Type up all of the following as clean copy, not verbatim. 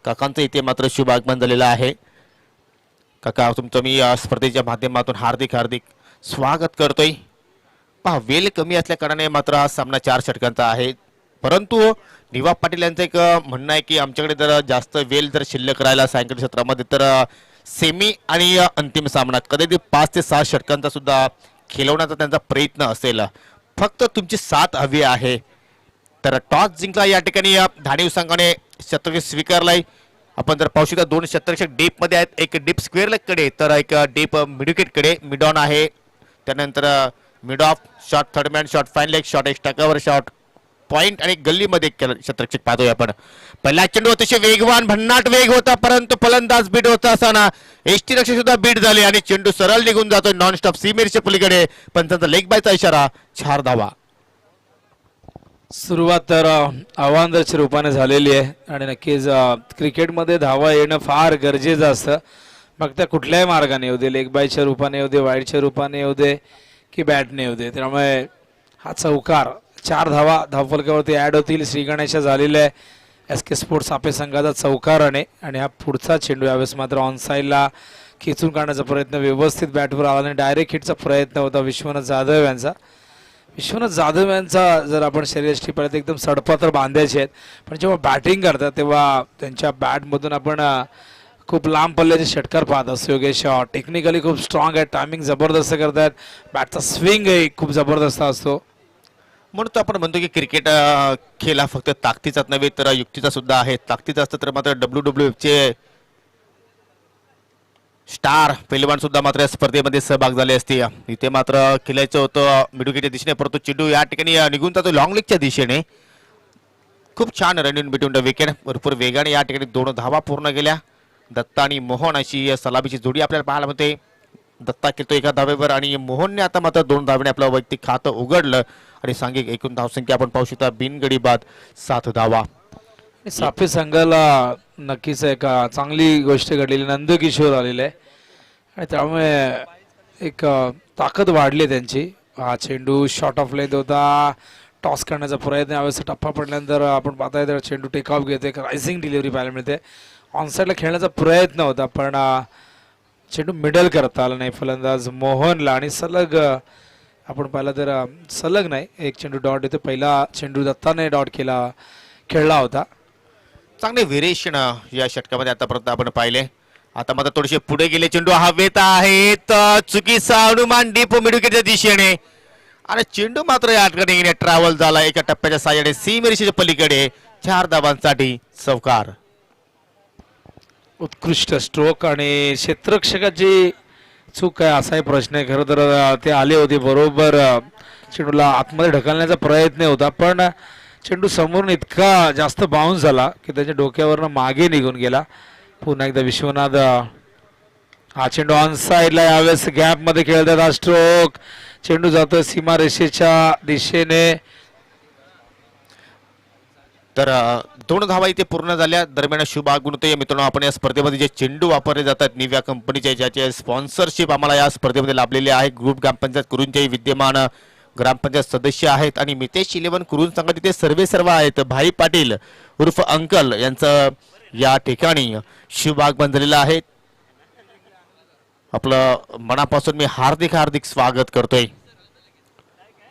काकांचं इथे मात्र शुभ आगमन झालेलं आहे। काका तुमचं मी स्पर्धेच्या माध्यमातून हार्दिक हार्दिक स्वागत करतोय। पहा वेल कमी असल्या कारणाने मात्र हा सामना 4 षटकांचा आहे, परंतु निवा पाटील यांचं एक म्हणणं आहे की आमच्याकडे जर जास्त वेल जर शिल्लक राहिला सायंकाळी सत्रामध्ये तर सेमी आणि अंतिम सामना कधी 5 ते 6 षटकांचा सुद्धा खेळवण्याचा त्यांचा प्रयत्न असेल। फक्त तुमची साथ हवी आहे। तर टॉस जिंकला या ठिकाणी धाणीव संघाने शतक स्वीकारलाय। आपण जर पाहू शकता 2 शतरक्षक डीप मध्ये आहेत, एक डीप स्क्वेअर लेग कडे तर एक डीप मिड विकेट कडे मिड ऑन आहे। त्यानंतर mid of shot, third man shot, fine leg shot, extra cover shot, point आणि गल्लीमध्ये शतरक्षक पाहतोय आपण। पहिला चेंडू अतिशय वेगवान भन्नाट वेग होता, परंतु फलंदाज बीट होता असताना एसटी रक्षक सुद्धा बीट झाले आणि चेंडू सरळ निघून जातोय नॉन स्टॉप सीमेरच्या पलीकडे। पंचांचा लेग बायचा इशारा, 4 धावा। सुरुवात तर आव्हानाच्या रूपाने झालेली आहे आणि नक्कीच क्रिकेटमध्ये धावा येणं फार गरजेचं असतं। मग त्या कुठल्याही मार्गाने येऊ दे, लेग बायच्या रूपाने येऊ दे, वाईडच्या रूपाने येऊ दे की बॅटने येऊ दे। त्यामुळे हा चौकार 4 धावा धावफलकावरती ॲड होतील। श्री गणेशा झालेला आहे SK स्पोर्ट्स आपे संघाचा चौकार आणि हा पुढचा चेंडू यावेळेस मात्र ऑन साईडला खेचून काढण्याचा प्रयत्न व्यवस्थित बॅटवर आला आणि डायरेक्ट हिटचा प्रयत्न होता विश्वनाथ जाधव यांचा। विश्वनाथ जाधव यांचा जर आपण शरीरयष्टी पाहिलं एकदम सडपातळ बांधायचे आहेत, पण जेव्हा बॅटिंग करतात तेव्हा त्यांच्या बॅटमधून आपण खूप लांब पल्ल्याचे षटकार पाहत असतो। योगेश शॉट टेक्निकली खूप स्ट्रॉंग आहे, टायमिंग जबरदस्त करतात, बॅटचा स्विंग खूप जबरदस्त असतो। म्हणून तो आपण म्हणतो की क्रिकेट खेळ हा फक्त ताकदीचाच नव्हे तर युक्तीचा सुद्धा आहे। ताकदीचा असतं तर मात्र WWF चे स्टार पैलवान सुद्धा मात्र या स्पर्धेमध्ये सहभाग झाले असते। इथे मात्र खेळायचं होतं मिडविकेटच्या दिशेने, परंतु चेंडू या ठिकाणी निघून जातो लॉंग लेगच्या दिशेने। खूप छान run in between the wicket, भरपूर वेगाने या ठिकाणी 2 धावा पूर्ण केल्या। दत्ता आणि मोहन अशी सलामीची जोडी आपल्याला पाहायला मिळते। दत्ता खेळतो 1 धावेवर आणि मोहनने आता मात्र 2 धावेने आपलं वैयक्तिक खातं उघडलं आणि सांघिक एकूण धावसंख्या आपण पाहू शकता बिनगडी बाद 7 धावा। साफे संघाला नक्कीच एक चांगली गोष्ट घडलेली, नंदकिशोर आलेले आहे आणि त्यामुळे एक ताकद वाढली त्यांची। हा चेंडू शॉर्ट ऑफ लेंथ होता, टॉस करण्याचा प्रयत्न यावेळेस टप्पा पडल्यानंतर आपण पाहताय तर चेंडू टेक ऑफ घेते, एक रायझिंग डिलिव्हरी पाहायला मिळते। ऑनसाईडला खेळण्याचा प्रयत्न होता पण चेंडू मिडल करता आला नाही फलंदाज मोहनला आणि सलग आपण पाहिलं तर सलग नाही एक चेंडू डॉट येतो। पहिला चेंडू दत्ताने डॉट खेळला होता। चांगले व्हेरिएशन या षटकामध्ये आतापर्यंत आपण पाहिले। आता मात्र थोडेसे पुढे गेले, चेंडू हवेत आहे, चुकीचा अनुमान डीप मिडविकेटच्या दिशेने आणि चेंडू मात्र या ठिकाणी ट्रॅव्हल झाला एका टप्प्याच्या साह्याने सीमेरेषेच्या पलीकडे। 4 धावांसाठी चौकार। उत्कृष्ट स्ट्रोक आणि क्षेत्ररक्षकाची चूक काय असाही प्रश्न आहे। खरं तर ते आले होते बरोबर चेंडूला आतमध्ये ढकलण्याचा प्रयत्न होता, पण चेंडू समोरून इतका जास्त बाउन्स झाला की त्याच्या डोक्यावरनं मागे निघून गेला। पुन्हा एकदा विश्वनाथ, हा चेंडू ऑन साईडला यावेळेस गॅपमध्ये खेळतात। हा स्ट्रोक चेंडू जातोय सीमारेषेच्या दिशेने। तर 2 धावा इथे पूर्ण झाल्या। दरम्यान शुभ आगमन होते मित्रांनो। आपण या स्पर्धेमध्ये जे चेंडू वापरले जातात निव्या कंपनीचे, ज्याचे स्पॉन्सरशिप आम्हाला या स्पर्धेमध्ये लाभलेले आहे। ग्रुप ग्रामपंचायत कुरुंचे विद्यमान ग्रामपंचायत सदस्य आहेत आणि मितेश 11 कुरुन संघात इथे सर्व आहेत। भाई पाटील उर्फ अंकल यांचं या ठिकाणी शुभ आगमन झालेलं आहे। आपलं मनापासून मी हार्दिक हार्दिक स्वागत करतोय।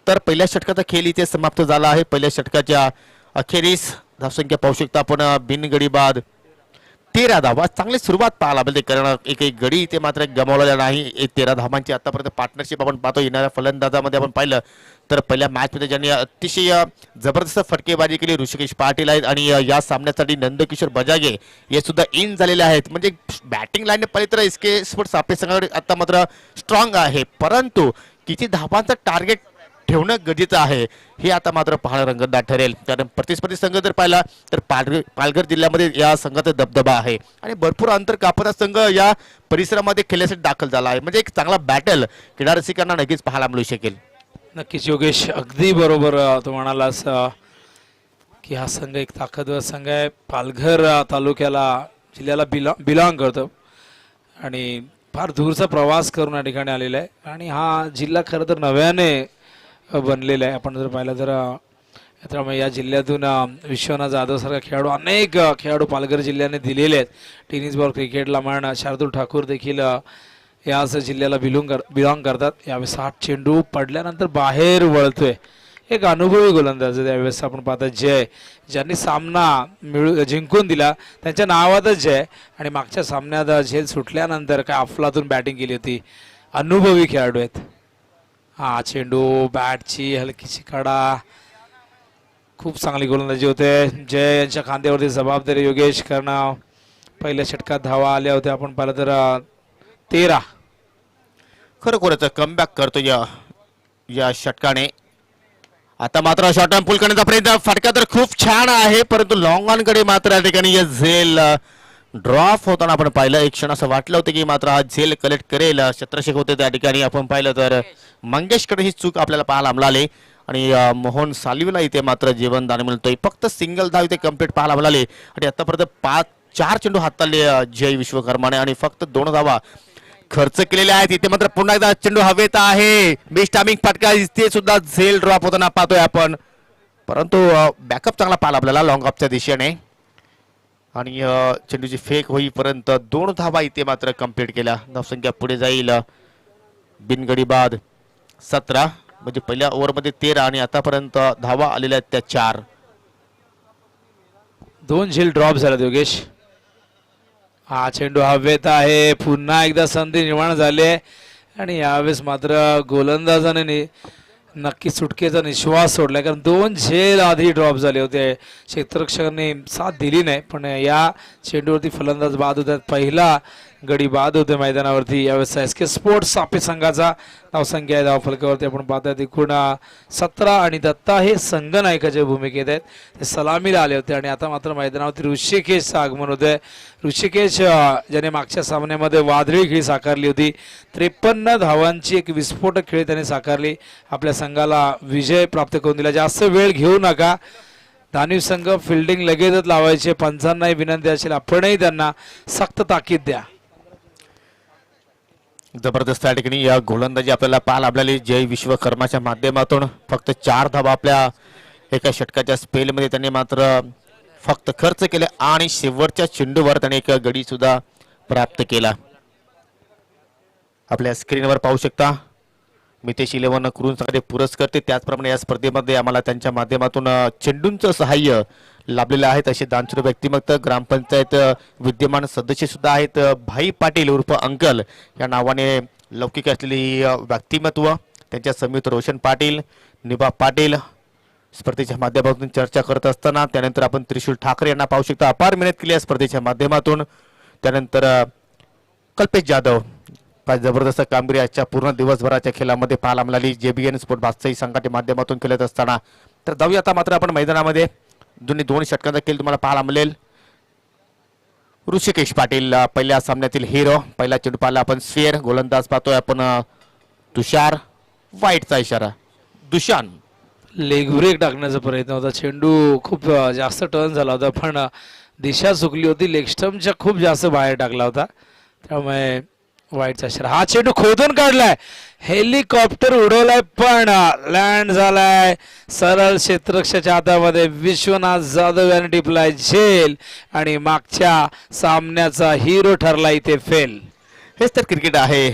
तर पहिल्या षटकाचा खेळ इथे समाप्त झाला आहे। पहिल्या षटकाच्या अखेरीस धावसंख्या पाहू शकता आपण बिनगडी बाद 13 धावा। चांगली सुरुवात पाहायला मिळते कारण एकही गडी इथे मात्र गमावलेला नाही। 13 धावांची आतापर्यंत पार्टनरशिप आपण पाहतो। येणाऱ्या फलंदाजामध्ये आपण पाहिलं तर पहिल्या मॅचमध्ये ज्यांनी अतिशय जबरदस्त फटकेबाजी केली ऋषिकेश पाटील आहेत आणि या सामन्यासाठी नंदकिशोर बजागे हे सुद्धा इन झालेले आहेत। म्हणजे बॅटिंग लाईन पाहिली तर SK स्पोर्ट्स आपल्या संघाकडे आता मात्र स्ट्रॉंग आहे, परंतु किती धावांचं टार्गेट ठेवणं गरजेचं आहे हे आता मात्र पाहणं रंगतदार ठरेल। कारण प्रतिस्पर्धी संघ जर पाहिला तर पालघर जिल्ह्यामध्ये या संघाचा दबदबा आहे आणि भरपूर अंतर कापता संघ या परिसरामध्ये खेळण्यासाठी दाखल झाला आहे। म्हणजे एक चांगला बॅटल क्रीडा रसिकांना नक्कीच पाहायला मिळू शकेल। नक्कीच योगेश, अगदी बरोबर तू म्हणालास की हा संघ एक ताकदवर संघ आहे। पालघर तालुक्याला जिल्ह्याला बिलॉंग करतो आणि फार दूरचा प्रवास करून या ठिकाणी आलेला आहे आणि हा जिल्हा खरं तर नव्याने बनलेला आहे। आपण जर पाहिलं तर त्यामुळे या जिल्ह्यातून विश्वनाथ जाधव सारखा खेळाडू अनेक खेळाडू पालघर जिल्ह्याने दिलेले आहेत. टेनिस बॉल क्रिकेटला म्हण शार्दूल ठाकूर देखील याच जिल्ह्याला बिलॉंग करतात. यावेळेस हा चेंडू पडल्यानंतर बाहेर वळतोय. एक अनुभवी गोलंदाज आहे. त्यावेळेस आपण पाहता जय, ज्यांनी सामना जिंकून दिला त्यांच्या नावातच जय, आणि मागच्या सामन्यात झेल सुटल्यानंतर काय अफलातून बॅटिंग केली होती. अनुभवी खेळाडू आहेत. हा चेंडू बॅटची हलकीची कडा, खूप चांगली गोलंदाजी होते. जय यांच्या खांद्यावरती जबाबदारी. योगेश कर्णाव पहिल्या षटकात धावा आल्या होत्या. आपण पाहिलं तर 13. खरोखरच कमबॅक करतो या षटकाने. आता मात्र शॉर्ट टर्म पुल करण्याचा प्रयत्न, फटका तर खूप छान आहे परंतु लॉंग ऑन कडे मात्र या ठिकाणी झेल ड्रॉप होताना आपण पाहिलं. एक क्षण असं वाटलं होतं की मात्र हा झेल कलेक्ट करेल. शत्रक्षक होते त्या ठिकाणी आपण पाहिलं तर मंगेशकडे ही चूक आपल्याला पाहायला मिळाली आणि मोहन सालीवला इथे मात्र जीवनदान मिळतोय. फक्त सिंगल धाव इथे कम्प्लीट पाहायला मिळाली आणि आतापर्यंत 4 चेंडू हाताळले जय विश्वकर्माने आणि फक्त 2 धावा खर्च केलेल्या आहेत. इथे मात्र पुन्हा एकदा चेंडू हवेत आहे. बेस्ट टायमिंग फटका, इथे सुद्धा झेल ड्रॉप होताना पाहतोय आपण, परंतु बॅकअप चांगला पाहिला आपल्याला लॉंग ऑफच्या दिशेने आणि चेंडूची फेक होईपर्यंत 2 धावा इथे मात्र कंप्लीट केल्या. धावसंख्या पुढे जाईल बिनगडी बाद 17, म्हणजे पहिल्या ओव्हरमध्ये 13 आणि आतापर्यंत धावा आलेल्या आहेत त्या 4. 2 झेल ड्रॉप झाला योगेश. हा चेंडू हवेत आहे. पुन्हा एकदा संधी निर्माण झाली आहे आणि यावेळेस मात्र गोलंदाजाने नक्की सुटकेचा निश्वास सोडला, कारण 2 झेल आधी ड्रॉप झाले होते. क्षेत्ररक्षकांनी साथ दिली नाही, पण या चेंडूवरती फलंदाज बाद होतात. पहिला गडी बाद होते मैदानावरती. यावेळेस एसके स्पोर्ट्स सापे संघाचा धावसंख्या आहे धावफलकावरती आपण पाहतात एकूण 17 आणि दत्ता हे संघनायकाच्या भूमिकेत आहेत. ते सलामीला आले होते आणि आता मात्र मैदानावरती ऋषिकेशचं आगमन होतंय. ऋषिकेश ज्याने मागच्या सामन्यामध्ये वादळी खेळी साकारली होती. 53 धावांची एक विस्फोटक खेळी त्याने साकारली. आपल्या संघाला विजय प्राप्त करून दिला. जास्त वेळ घेऊ नका. दानीव संघ फिल्डिंग लगेचच लावायचे. पंचांनाही विनंती असेल आपणही त्यांना सक्त ताकीद द्या. जबरदस्त या ठिकाणी या गोलंदाजी आपल्याला पाहायला आपल्याला जय विश्वकर्माच्या माध्यमातून फक्त 4 धावा आपल्या एका षटकाच्या स्पेलमध्ये त्यांनी मात्र फक्त खर्च केले आणि शेवटच्या चेंडूवर त्याने एक गडी सुद्धा प्राप्त केला. आपल्या स्क्रीनवर पाहू शकता मितेश 11 करून सगळे पुरस्कर्ते. त्याचप्रमाणे या स्पर्धेमध्ये आम्हाला त्यांच्या माध्यमातून चेंडूंचं सहाय्य लाभलेलं आहे. तसे दानशूर व्यक्तिमत्व ग्रामपंचायत विद्यमान सदस्य सुद्धा आहेत. भाई पाटील उर्फ अंकल या नावाने लौकिक असलेली व्यक्तिमत्व, त्यांच्या समित रोशन पाटील, निभा पाटील स्पर्धेच्या माध्यमातून चर्चा करत असताना. त्यानंतर आपण त्रिशूल ठाकरे यांना पाहू शकता, अपार मेहनत केली या स्पर्धेच्या माध्यमातून. त्यानंतर कल्पेश जाधव, जबरदस्त कामगिरी आजच्या पूर्ण दिवसभराच्या खेळामध्ये पाहायला मिळाली. JBN स्पोर्ट भाषाही संघाच्या माध्यमातून खेळत असताना. तर जाऊया आता मात्र आपण मैदानामध्ये 2 षटकांचा खेळ तुम्हाला पाहायला मिळेल. ऋषिकेश पाटील पहिल्या सामन्यातील हिरो. पहिला चेंडू पाहिला आपण स्फेअर. गोलंदाज पाहतोय आपण तुषार. वाईटचा इशारा. दुशान लेग ब्रेक टाकण्याचा प्रयत्न होता. चेंडू खूप जास्त टर्न झाला होता पण दिशा चुकली होती. लेग स्टंपच्या खूप जास्त बाहेर टाकला होता, त्यामुळे वाईटचा इशारा. हा चेंडू खोदून काढलाय. हेलिकॉप्टर उडवलाय पण लँड झालाय सरळ क्षेत्ररक्षकाच्या हातामध्ये. विश्वनाथ जाधव याने टिपलाय झेल आणि मागच्या सामन्याचा हिरो ठरला इथे फेल. हेच तर क्रिकेट आहे.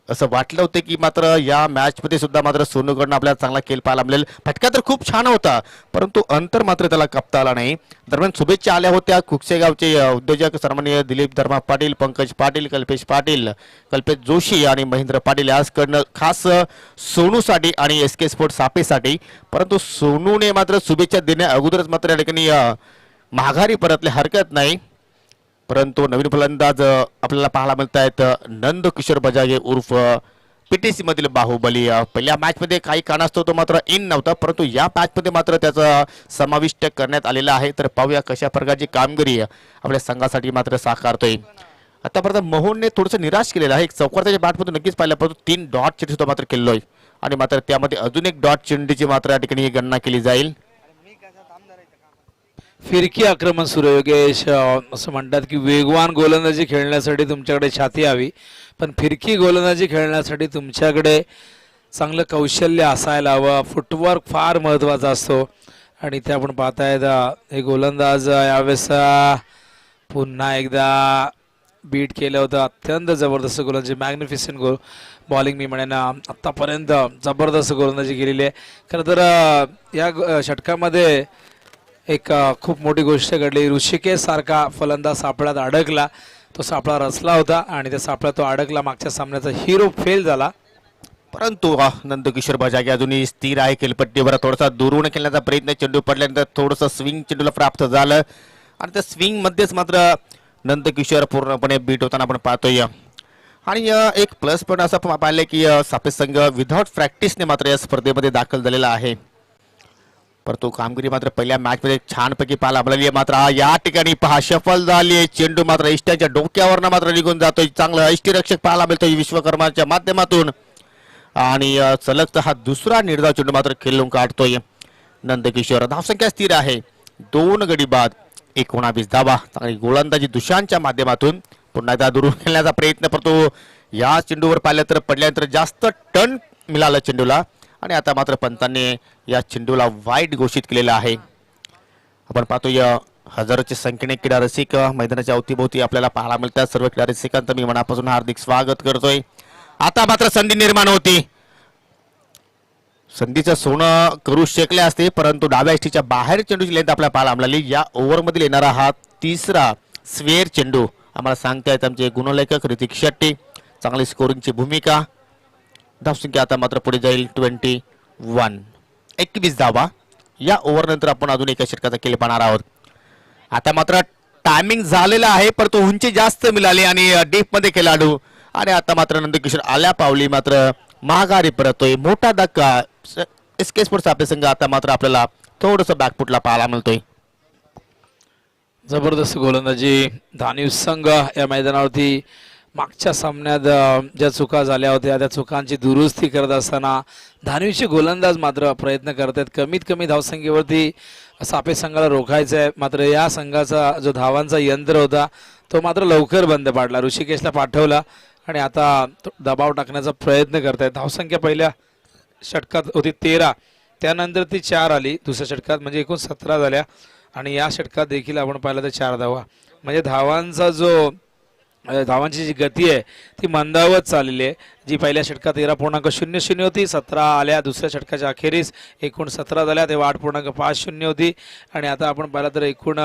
असं वाटलं होतं की मात्र या मॅच मध्ये सुद्धा मात्र सोनूकडनं आपल्याला चांगला खेळ पाहायला मिळेल. फटका तर खूप छान होता परंतु अंतर मात्र त्याला कापता आला नाही. दरम्यान शुभेच्छा आल्या होत्या कुकसेगावचे उद्योजक सन्माननीय दिलीप धर्मा पाटील, पंकज पाटील, कल्पेश पाटील, कल्पेश जोशी आणि महेंद्र पाटील याचकडनं खास सोनूसाठी आणि SK स्पोर्ट सापेसाठी. परंतु सोनूने मात्र शुभेच्छा देण्या अगोदरच मात्र या ठिकाणी माघारी परतले हरकत नाही. परंतु नवीन फलंदाज आपल्याला पाहायला मिळत आहेत नंदकिशोर बजागे उर्फ PTC मधील बाहुबली. पहिल्या मॅच मध्ये काही कारणास्तव तो मात्र इन नव्हता परंतु या मॅच मध्ये मात्र त्याचा समाविष्ट करण्यात आलेला आहे. तर पाहूया कशा प्रकारची कामगिरी आपल्या संघासाठी मात्र साकारतोय. आतापर्यंत मोहनने थोडंसं निराश केलेलं आहे. एक चौकारच्या बॅटमधून नक्कीच पाहिलं परंतु 3 डॉट चेंडी सुद्धा मात्र केलोय आणि मात्र त्यामध्ये अजून एक डॉट चेंडीची मात्र या ठिकाणी गणना केली जाईल. फिरकी आक्रमण सुरू. योगेश असं म्हणतात की वेगवान गोलंदाजी खेळण्यासाठी तुमच्याकडे छाती हवी, पण फिरकी गोलंदाजी खेळण्यासाठी तुमच्याकडे चांगलं कौशल्य असायला हवं. फुटवर्क फार महत्त्वाचा असतो आणि इथे आपण पाहतायत हे गोलंदाज यावेळेस पुन्हा एकदा बीट केलं होतं. अत्यंत जबरदस्त गोलंदाजी, मॅग्निफिसंट बॉलिंग मी म्हणेन. आत्तापर्यंत जबरदस्त गोलंदाजी केलेली आहे. खरं तर या षटकामध्ये एक खूप मोठी गोष्ट घडली. ऋषिकेश सारखा फलंदाज सापळ्यात अडकला, तो सापळा रचला होता आणि त्या सापळ्यात तो अडकला. मागच्या सामन्याचा हिरो फेल झाला. परंतु नंदकिशोर बजागे अजूनही स्थिर आहे खेळपट्टीवर. थोडासा दुरून खेळण्याचा प्रयत्न, चेंडू पडल्यानंतर थोडंसं स्विंग चेंडूला प्राप्त झालं आणि त्या स्विंग मध्येच मात्र नंदकिशोर पूर्णपणे बीट होताना आपण पाहतोय. आणि एक प्लस पॉईंट असं आपण पाहिलं की सापेस संघ विदाउट प्रॅक्टिसने मात्र या स्पर्धेमध्ये दाखल झालेला आहे. परंतु कामगिरी मात्र पहिल्या मॅचमध्ये छानपैकी पाहायला मिळाली आहे. मात्र या ठिकाणी पहा सफल झाली आहे. चेंडू मात्र इष्ट्याच्या डोक्यावरनं मात्र निघून जातोय. चांगला यष्टीरक्षक पाहायला मिळतोय विश्वकर्माच्या माध्यमातून आणि सलग हा दुसरा निर्धाव चेंडू मात्र खेळून काढतोय नंदकिशोर. धावसंख्या स्थिर आहे, 2 गडी बाद, 19 धावा. चांगली गोलंदाजी दुशांच्या माध्यमातून पुन्हा एकदा दुरून खेळण्याचा प्रयत्न करतो. या चेंडूवर पाहिलं तर पडल्यानंतर जास्त टर्न मिळालं चेंडूला आणि आता मात्र पंतांनी या चेंडूला वाईट घोषित केलेला आहे. आपण पाहतो या हजारोच्या संख्येने क्रीडा रसिक मैदानाच्या अवतीभोवती आपल्याला पाहायला मिळतात. सर्व क्रीडा रसिकांचं मी मनापासून हार्दिक स्वागत करतोय. आता मात्र संधी निर्माण होती. संधीचं सोनं करू शकले असते, परंतु डाव्या एसटीच्या बाहेर चेंडूची लेंथ आपल्याला पाहायला मिळाली. या ओव्हरमध्ये येणारा हा तिसरा स्वेअर चेंडू आम्हाला सांगतायत आमचे गुणलेखक ऋतिक शेट्टी. चांगली स्कोरिंगची भूमिका. धावसंख्या आता मात्र पुढे जाईल 21, 21 धावा. या ओव्हर नंतर आपण अजून एका षटकाचा खेळ पाहणार आहोत. आता मात्र टायमिंग झालेला आहे, परंतु उंची जास्त मिळाली आणि डीप मध्ये खेळाडू आणि आता मात्र नंदकिशोर आल्या पावली मात्र माघारी परतोय. मोठा धक्का. एसके स्पोर्ट्स आपले संघ आता मात्र आपल्याला थोडस बॅकफुटला पाहायला मिळतोय. जबरदस्त गोलंदाजी धानिव संघ या मैदानावरती मागच्या सामन्यात ज्या चुका झाल्या होत्या त्या चुकांची दुरुस्ती करत असताना धानिवचे गोलंदाज मात्र प्रयत्न करत आहेत कमीत कमी धावसंख्येवरती सापे संघाला रोखायचं आहे. मात्र या संघाचा जो धावांचा यंत्र होता तो मात्र लवकर बंद पाडला. ऋषिकेशला पाठवला आणि आता दबाव टाकण्याचा प्रयत्न करतायत. धावसंख्या पहिल्या षटकात होती 13, त्यानंतर ती 4 आली दुसऱ्या षटकात, म्हणजे एकूण 17 झाल्या. आणि या षटकात देखील आपण पाहिलं तर 4 धावा, म्हणजे धावांची जी गती आहे ती मंदावत चाललेली आहे. जी पहिल्या षटकात 13.00 होती, 17 आल्या दुसऱ्या षटकाच्या अखेरीस, एकूण 17 झाल्या, तेव्हा 8.50 होती. आणि आता आपण पाहिलं तर एकूण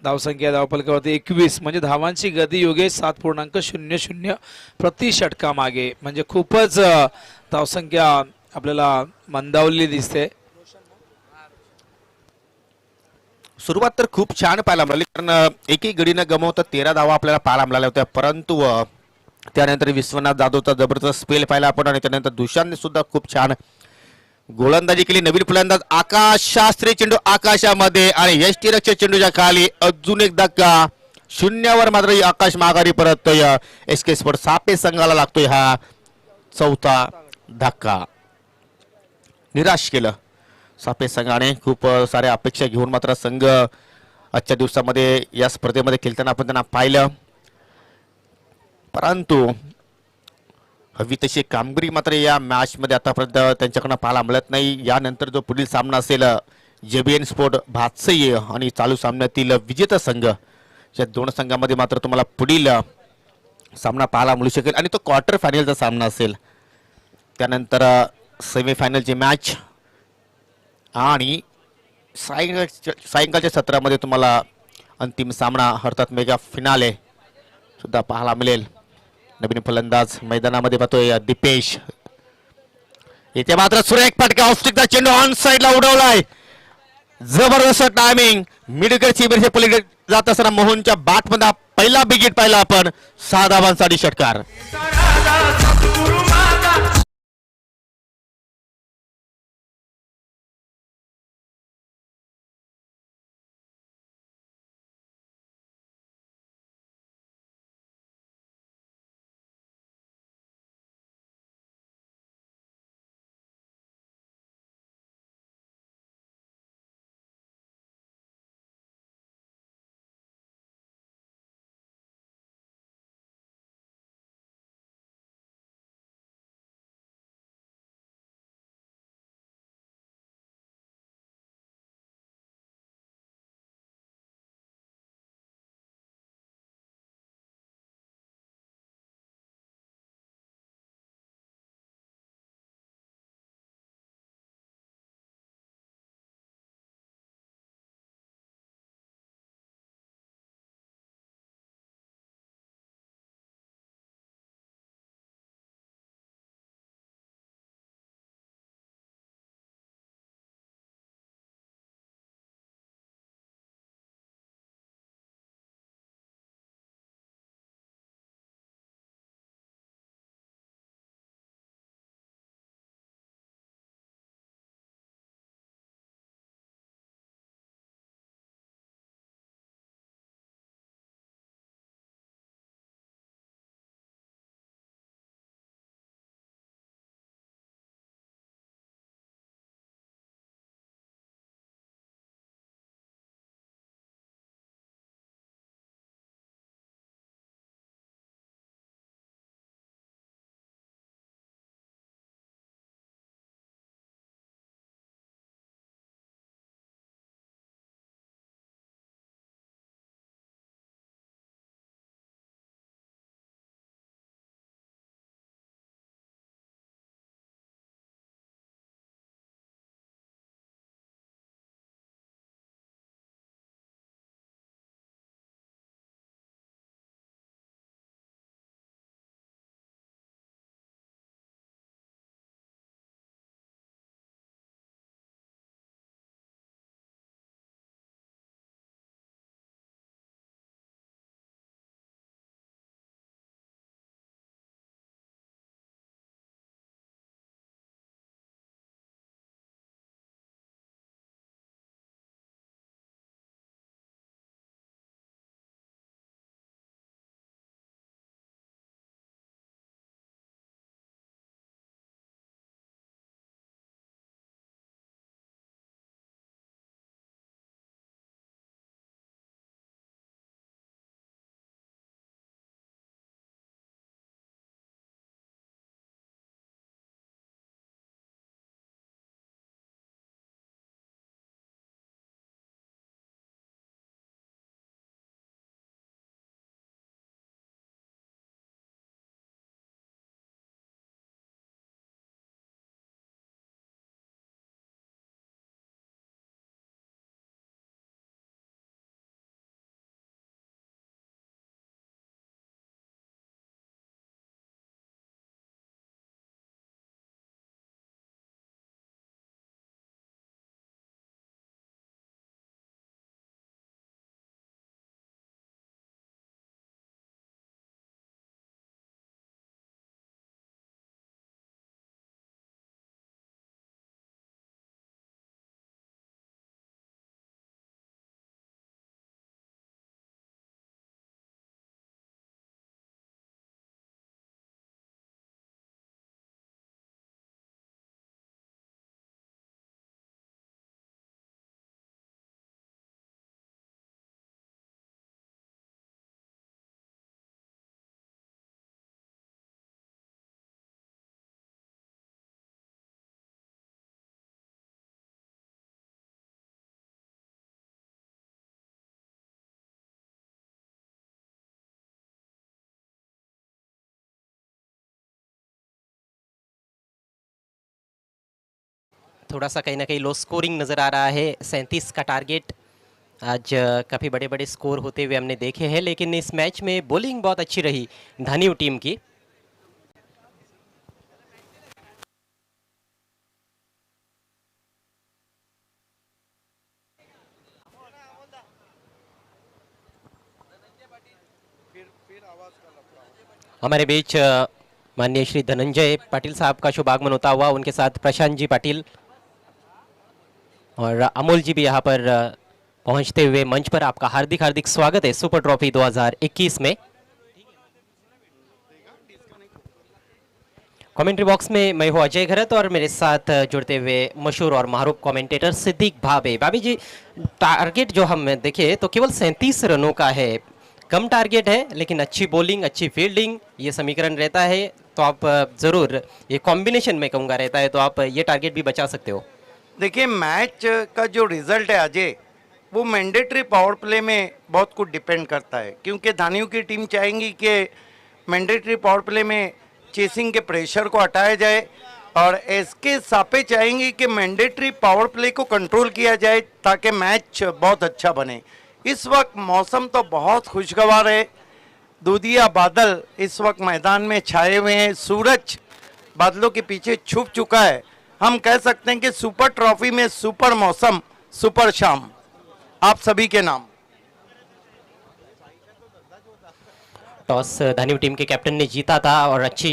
धावसंख्या धावफलकावरती 21, म्हणजे धावांची गती योगेश 7.00 प्रति षटकामागे, म्हणजे खूपच धावसंख्या आपल्याला मंदावलेली दिसते. सुरुवात तर खूप छान पाहायला मिळाली, कारण एकही गडी न गमावता 13 धावा आपल्याला पाहायला मिळाल्या होत्या. परंतु त्यानंतर विश्वनाथ जाधवचा जबरदस्त स्पेल पाहिला आपण आणि त्यानंतर दुशांतने सुद्धा खूप छान गोलंदाजी केली. नवीन फलंदाज आकाश शास्त्री, चेंडू आकाशामध्ये आणि यष्टीरक्षक चेंडूच्या खाली. अजून एक धक्का. 0वर मात्र आकाश माघारी परततोय. एसके स्पोर्ट सापे संघाला लागतोय हा 4था धक्का. निराश केलं सापे संघाने. खूप साऱ्या अपेक्षा घेऊन मात्र संघ आजच्या दिवसामध्ये या स्पर्धेमध्ये खेळताना आपण त्यांना पाहिलं, परंतु हवी तशी कामगिरी मात्र या मॅच मध्ये आतापर्यंत त्यांच्याकडनं पाहायला मिळत नाही. यानंतर जो पुढील सामना असेल जेबीएन स्पोर्ट भातसई आणि चालू सामन्यातील विजेता संघ, या दोन संघामध्ये मात्र तुम्हाला पुढील सामना पाहायला मिळू शकेल आणि तो क्वार्टर फायनलचा सामना असेल. त्यानंतर सेमीफायनलची मॅच आणि सायंकाळच्या सत्रामध्ये तुम्हाला अंतिम सामना अर्थात मेगा फिनाले सुद्धा पाहायला मिळेल. नवीन फलंदाज मैदानामध्ये पाहतोय दीपेश. इथे मात्र सुरेख फटका, ऑफस्टिकचा चेंडू ऑन साइडला उडवलाय. जबरदस्त टायमिंग. मिडविकेटची बिरसे पलीकडे जात असताना मोहनच्या बॅटमध्ये पहिला बिगिट पाहिला आपण. 6 धावांसाठी षटकार. थोड़ा सा कहीं ना कहीं लो स्कोरिंग नज़र आ रहा है। 37 का टारगेट। आज काफ़ी बड़े बड़े स्कोर होते हुए हमने देखे हैं, लेकिन इस मैच में बॉलिंग बहुत अच्छी रही धानीव टीम की। हमारे बीच माननीय श्री धनंजय पाटिल साहब का शुभ आगमन होता हुआ, उनके साथ प्रशांत जी पाटिल और अमोल जी भी यहाँ पर पहुंचते हुए मंच पर आपका हार्दिक हार्दिक स्वागत है सुपर ट्रॉफी 2021 में। कमेंट्री बॉक्स में मैं हूँ अजय घरत और मेरे साथ जुड़ते हुए मशहूर और मारूफ कमेंटेटर सिद्दीक भाबे। भाभी जी, टारगेट जो हम देखे तो केवल 37 रनों का है, कम टारगेट है, लेकिन अच्छी बॉलिंग, अच्छी फील्डिंग, ये समीकरण रहता है तो आप ज़रूर, ये कॉम्बिनेशन में कहूँगा रहता है, तो आप ये टारगेट भी बचा सकते हो। देखिए, मैच का जो रिजल्ट है अजय, वो मैंडेटरी पावर प्ले में बहुत कुछ डिपेंड करता है, क्योंकि धानियों की टीम चाहेंगी कि मैंडेटरी पावर प्ले में चेसिंग के प्रेशर को हटाया जाए और एसके सापे चाहेंगी कि मैंडेटरी पावर प्ले को कंट्रोल किया जाए ताकि मैच बहुत अच्छा बने। इस वक्त मौसम तो बहुत खुशगवार है, दूधिया बादल इस वक्त मैदान में छाए हुए हैं, सूरज बादलों के पीछे छुप चुका है। हम कह सकते हैं कि सुपर ट्रॉफी में सुपर मौसम, सुपर शाम। आप सभी के नाम। टॉस धानीव टीम के कैप्टन ने जीता था और अच्छी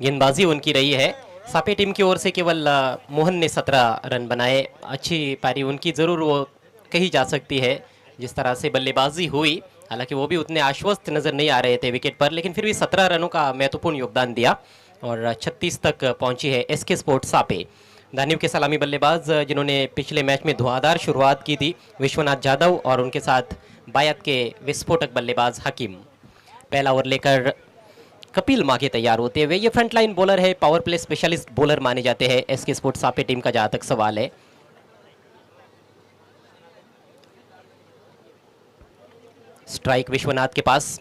गेंदबाजी उनकी रही है। सापे टीम की ओर से केवल मोहन ने 17 रन बनाए। अच्छी पारी उनकी ज़रूर वो कही जा सकती है, जिस तरह से बल्लेबाजी हुई, हालांकि वो भी उतने आश्वस्त नज़र नहीं आ रहे थे विकेट पर, लेकिन फिर भी 17 रनों का महत्वपूर्ण योगदान दिया और 36 तक पहुंची है एसके स्पोर्ट्स सापे। धानीव के सलामी बल्लेबाज जिन्होंने पिछले मैच में धुआंधार शुरुआत की थी, विश्वनाथ जाधव, और उनके साथ बायत के विस्फोटक बल्लेबाज हकीम। पहला ओवर लेकर कपिल माघे तैयार होते हुए, ये फ्रंटलाइन बॉलर है, पावर प्ले स्पेशलिस्ट बॉलर माने जाते हैं एसके स्पोर्ट्स सापे टीम का, जहां तक सवाल है। स्ट्राइक विश्वनाथ के पास।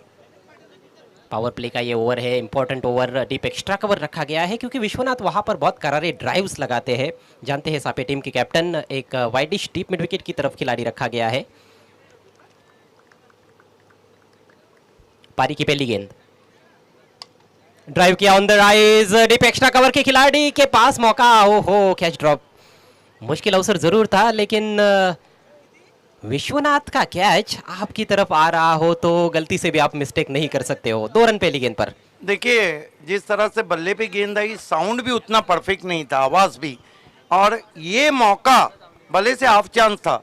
पावर प्ले का ये ओवर है, important over, deep extra cover रखा गया है क्योंकि विश्वनाथ वहां पर बहुत करारे ड्राइव्स लगाते हैं। जानते हैं सापे टीम के कैप्टन, एक वाइडिश डीप मिड विकेट की तरफ खिलाड़ी रखा गया है। पारी की पहली गेंद, ड्राइव किया on the rise, deep extra cover के खिलाड़ी के पास मौका, ओहो कैच ड्रॉप। मुश्किल अवसर जरूर था, लेकिन विश्वनाथ का कैच आपकी तरफ आ रहा हो तो गलती से भी आप मिस्टेक नहीं कर सकते हो। 2 रन पहली गेंद पर। देखिए, जिस तरह से बल्ले पे गेंद आई, साउंड भी उतना परफेक्ट नहीं था, आवाज़ भी, और ये मौका भले से हाफ चांस था,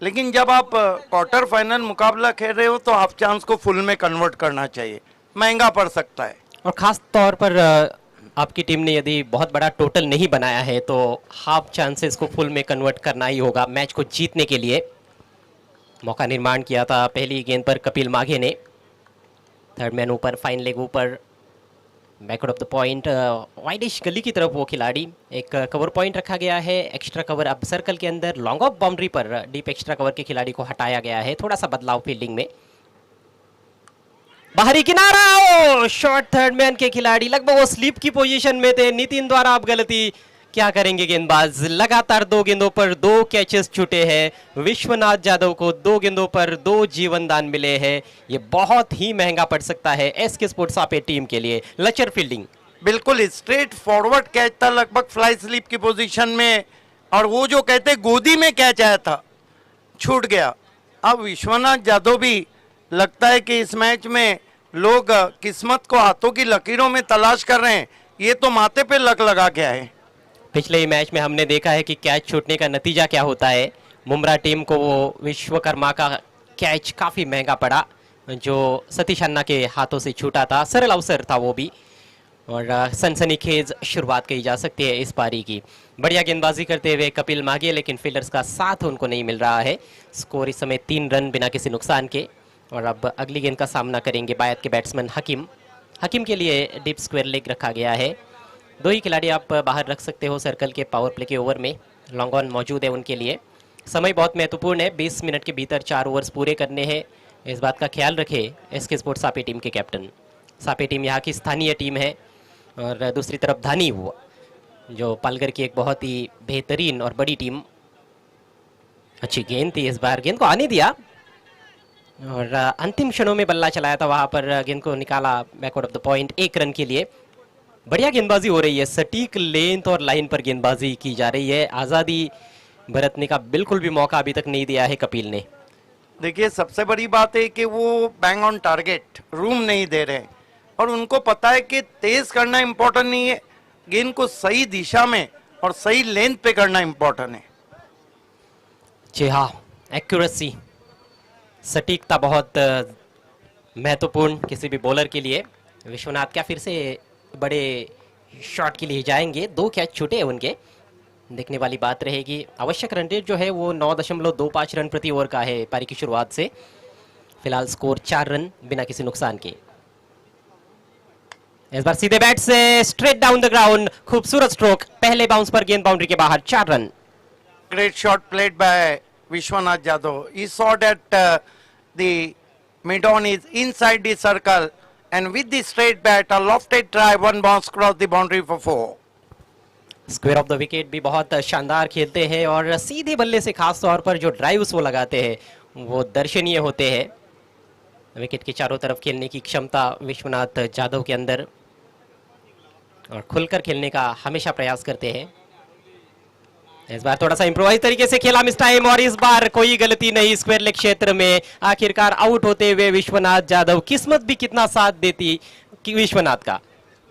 लेकिन जब आप क्वार्टर फाइनल मुकाबला खेल रहे हो तो हाफ चांस को फुल में कन्वर्ट करना चाहिए, महंगा पड़ सकता है। और ख़ास तौर पर आपकी टीम ने यदि बहुत बड़ा टोटल नहीं बनाया है तो हाफ चांसेस को फुल में कन्वर्ट करना ही होगा मैच को जीतने के लिए। मौका निर्माण किया था पहली गेंद पर कपिल माघे ने। थर्ड मैन ऊपर, फाइन लेग ऊपर, backward of the point, widish गली की तरफ वो खिलाड़ी। एक कवर पॉइंट रखा गया है, एक्स्ट्रा कवर अब सर्कल के अंदर, लॉन्ग ऑफ बाउंड्री पर डीप एक्स्ट्रा कवर के खिलाड़ी को हटाया गया है। थोड़ा सा बदलाव फील्डिंग में। बाहरी किनारा, ओ शॉर्ट थर्ड मैन के खिलाड़ी लगभग वो स्लीप की पोजीशन में थे। नितिन द्वारा अब गलती, क्या करेंगे गेंदबाज। लगातार 2 गेंदों पर 2 कैचेस छूटे हैं। विश्वनाथ जाधव को 2 गेंदों पर 2 जीवन दान मिले हैं। ये बहुत ही महंगा पड़ सकता है एसके स्पोर्ट्स सापे टीम के लिए। लचर फील्डिंग, बिल्कुल स्ट्रेट फॉरवर्ड कैच था, लगभग फ्लाई स्लिप की पोजीशन में, और वो जो कहते गोदी में कैच आया था, छूट गया। अब विश्वनाथ जाधव भी लगता है कि इस मैच में लोग किस्मत को हाथों की लकीरों में तलाश कर रहे हैं, ये तो माथे पे लक लगा गया है। पिछले ही मैच में हमने देखा है कि कैच छूटने का नतीजा क्या होता है। मुमरा टीम को वो विश्वकर्मा का कैच काफ़ी महंगा पड़ा जो सतीश अन्ना के हाथों से छूटा था। सरल अवसर था वो भी, और सनसनीखेज शुरुआत कही जा सकती है इस पारी की। बढ़िया गेंदबाजी करते हुए कपिल माघे, लेकिन फील्डर्स का साथ उनको नहीं मिल रहा है। स्कोर इस समय 3 रन बिना किसी नुकसान के। और अब अगली गेंद का सामना करेंगे बायत के बैट्समैन हकीम। हकीम के लिए डीप स्क्वायर लेग रखा गया है। 2 ही खिलाड़ी आप बाहर रख सकते हो सर्कल के पावर प्ले के ओवर में। लॉन्ग ऑन मौजूद है उनके लिए। समय बहुत महत्वपूर्ण है, 20 मिनट के भीतर 4 ओवर्स पूरे करने हैं। इस बात का ख्याल रखे एसके स्पोर्ट्स सापे टीम के कैप्टन। सापे टीम यहाँ की स्थानीय टीम है और दूसरी तरफ धानीव जो पालघर की एक बहुत ही बेहतरीन और बड़ी टीम। अच्छी गेंद थी इस बार, गेंद को आने दिया और अंतिम क्षणों में बल्ला चलाया था, वहां पर गेंद को निकाला backward of the point 1 run के लिए। बढ़िया गेंदबाजी हो रही है, सटीक लेंथ और लाइन पर गेंदबाजी की जा रही है। आज़ादी बरतने का बिल्कुल भी मौका अभी तक नहीं दिया है कपिल ने। देखिए सबसे बड़ी बात है कि वो बैंग ऑन टारगेट रूम नहीं दे रहे हैं और उनको पता है कि तेज करना इंपॉर्टेंट नहीं है, गेंद को सही दिशा में और सही लेंथ पे करना इंपॉर्टेंट है। जी हाँ, एक्यूरेसी, सटीकता बहुत महत्वपूर्ण किसी भी बॉलर के लिए। विश्वनाथ क्या फिर से बड़े शॉट के लिए जाएंगे? 2 कैच छूटे हैं उनके, देखने वाली बात रहेगी। आवश्यक रन रेट जो है वो 9.25 रन प्रति ओवर का है पारी की शुरुआत से। फिलहाल स्कोर 4 रन बिना किसी नुकसान के। इस बार सीधे बैट से स्ट्रेट डाउन द ग्राउंड, खूबसूरत स्ट्रोक, पहले बाउंस पर गेंद बाउंड्री के बाहर, 4 run. Great shot played by Vishwanath Jadhav. He saw that the mid-on is inside the circle and with the straight bat, a lofted drive, one bounce cross the boundary for 4. Square of the wicket भी बहुत शानदार खेलते हैं और सीधे बल्ले से खास तौर पर जो ड्राइव्स वो लगाते हैं वो दर्शनीय होते हैं। विकेट के चारों तरफ खेलने की क्षमता विश्वनाथ जाधव के अंदर, और खुलकर खेलने का हमेशा प्रयास करते हैं। इस बार थोड़ा सा इम्प्रोवाइज तरीके से खेला मिस टाइम, और इस बार कोई गलती नहीं स्क्वायर लेग क्षेत्र में। आखिरकार आउट होते हुए विश्वनाथ जाधव, किस्मत भी कितना साथ देती कि विश्वनाथ का।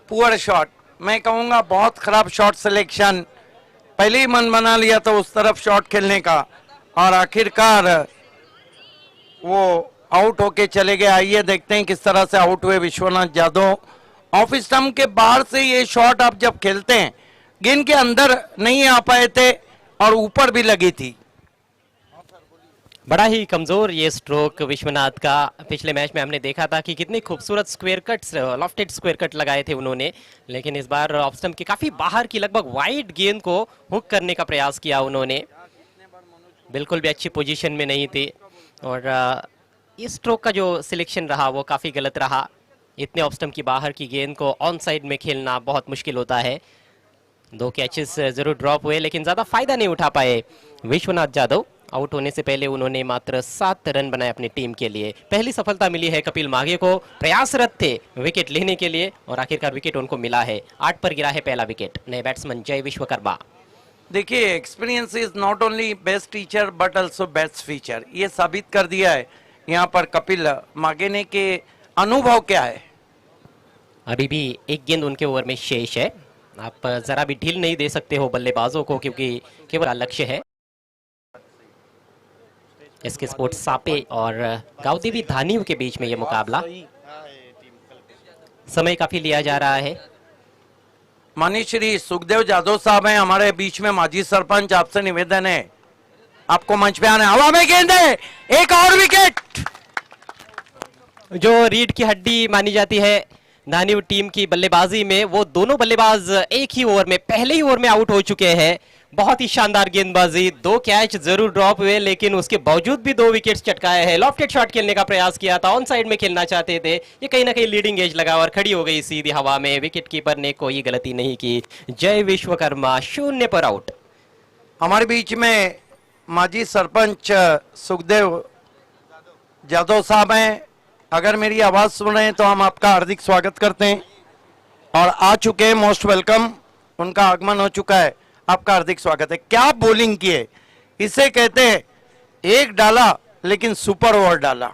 पुअर शॉट, मैं कहूँगा बहुत खराब शॉट सिलेक्शन, पहले ही मन बना लिया था उस तरफ शॉट खेलने का और आखिरकार वो आउट होके चले गए। आइए देखते हैं किस तरह से आउट हुए विश्वनाथ जाधव। ऑफ स्टंप के बाहर से ये शॉट आप जब खेलते हैं, गेंद के अंदर नहीं आ पाए थे और ऊपर भी लगी थी। बड़ा ही कमजोर ये स्ट्रोक विश्वनाथ का। पिछले मैच में हमने देखा था कि कितने खूबसूरत square cuts, lofted square cut लगाए थे उन्होंने, लेकिन इस बार ऑफ स्टंप के काफी बाहर की लगभग वाइड गेंद को हुक करने का प्रयास किया उन्होंने। बिल्कुल भी अच्छी पोजीशन में नहीं थे और इस स्ट्रोक का जो सिलेक्शन रहा वो काफी गलत रहा। इतने ऑफ स्टंप की बाहर की गेंद को ऑन साइड में खेलना बहुत मुश्किल होता है। 2 कैचेस जरूर ड्रॉप हुए लेकिन ज्यादा फायदा नहीं उठा पाए विश्वनाथ जाधव। आउट होने से पहले उन्होंने मात्र 7 रन बनाए अपनी टीम के लिए। पहली सफलता मिली है कपिल माघे को, प्रयासरत थे विकेट लेने के लिए और आखिरकार विकेट उनको मिला है। 8 पर गिरा है पहला विकेट नए बैट्समैन जय विश्वकर्मा। देखिए experience is not only best teacher but also best feature, ये साबित कर दिया है यहाँ पर कपिल माघेने के। अनुभव क्या है? अभी भी एक गेंद उनके ओवर में शेष है, आप जरा भी ढील नहीं दे सकते हो बल्लेबाजों को क्योंकि केवल लक्ष्य है। इसके स्पोर्ट्स सापे और गावदेवी धानियों के बीच में ये मुकाबला, समय काफी लिया जा रहा है। माननीय श्री सुखदेव जाधव साहब हैं हमारे बीच में, माजी सरपंच, आपसे निवेदन है आपको मंच पे आना। हवा में गेंद है, एक और विकेट। जो रीढ़ की हड्डी मानी जाती है धानिव टीम की बल्लेबाजी में, वो दोनों बल्लेबाज एक ही ओवर में, पहले ही ओवर में आउट हो चुके हैं। बहुत ही शानदार गेंदबाजी, 2 कैच जरूर ड्रॉप हुए लेकिन उसके बावजूद भी 2 विकेट्स चटकाए हैं। लॉफ्टेड शॉट खेलने का प्रयास किया था, ऑन साइड में खेलना चाहते थे, ये कहीं ना कहीं लीडिंग एज लगा और खड़ी हो गई सीधी हवा में। विकेट कीपर ने कोई गलती नहीं की। जय विश्वकर्मा 0 पर आउट। हमारे बीच में माजी सरपंच सुखदेव जाधव साहब हैं, अगर मेरी आवाज सुन रहे हैं तो हम आपका हार्दिक स्वागत करते हैं और आ चुके हैं, मोस्ट वेलकम, उनका आगमन हो चुका है, आपका हार्दिक स्वागत है। क्या बॉलिंग किए, इसे कहते हैं एक डाला लेकिन सुपर ओवर डाला।